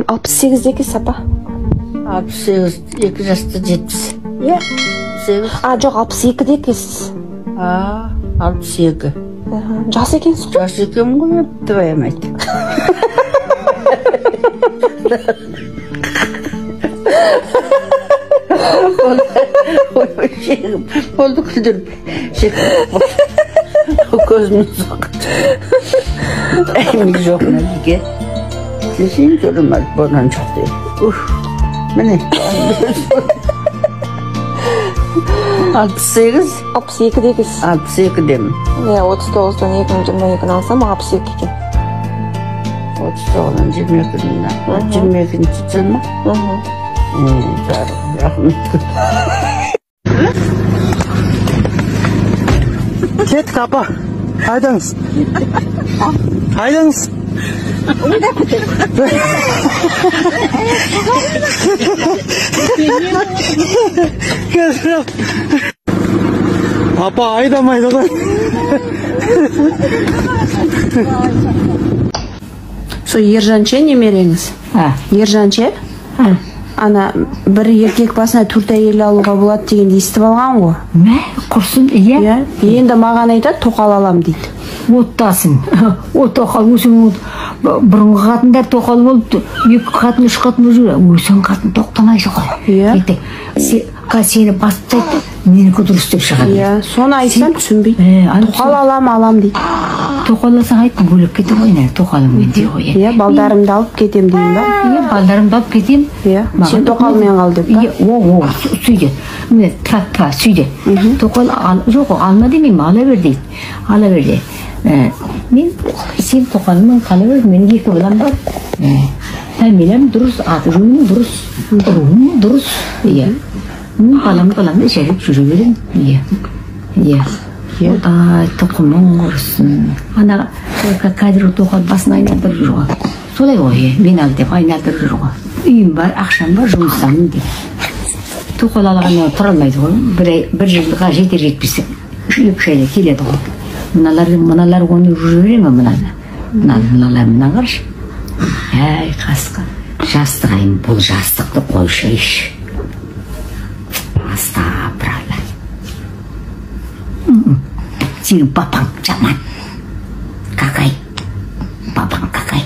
68'deki Sapa. 68, 2 yaşta 70. Ya. 8. Жоқ, 62'dekisiz. 62. Жас екенсіз ғой? Жас екенмін ғой, тіпті Oldu güldürüp gözümün soğuktu. Emin yok ne ki? Kesin görünmez bundan çok değil. Mene. 68. 62'dekisiz. 62 demin. Ya 39'dan 2022'ni alsam 62 eкен. 39'dan 22'den. 22'nin çıçılma. Rahmet. Kettik apa. Haydаңыз. Haydаңыз. Apa айдамайды ғой. Со Ержанче немереңіз? Ержанче? Ана бір еркек басына 4 әйел алуға болады дегенді естіп алған ғой. Мә, құрсын, иә. Енді маған айтады, тоқал алам дейді. Оттасын. О тоқал өсің бұрынғы қатындар тоқал болып, 2 қатын, 3 қатын жүр. Өсің қатын тоқтамайды ғой. Сені бастайды, менікі дұрыс деп шығады. Соны айтсам түсінбейді. Тоқал алам дейді. Тоқаласаң айттың бөліп кете ғой, тоқалыммен де ғой. Балдарымды алып кетем дейін ба? Балдарымды алып кетем. Сен тоқалмен қал деп ба? Сөйде. Міне, тұра, сөйде. Тоқал жоқ, алма демейм, ала бер дейді. Ала бер де. Мен сен тоқалыммен қала бер, менің 2 балам бар. Фамилиям дұрыс, аты жөнім дұрыс, руым дұрыс. Баламды жәріп жүре берем. Одай тұқымның құрсын. Ана кәдір тоқал басын айналдырып жүр ғой. Солай ғой, мен ал деп айналдырып жүр ғой. Үйім бар, ақшам бар, жұмысамын деп. Тоқал алғаннан тұра алмайды ғой. Бір жылға жетер жетпесе 2 айда келеді ғой. Мыналар оны жүре бере ме мыналар мына қаршы. Әй қасқа, жастық айым, бұл жастықты қойшайшы. Астапыралла. Сенің папаң жаман. Какай? Папаң какай?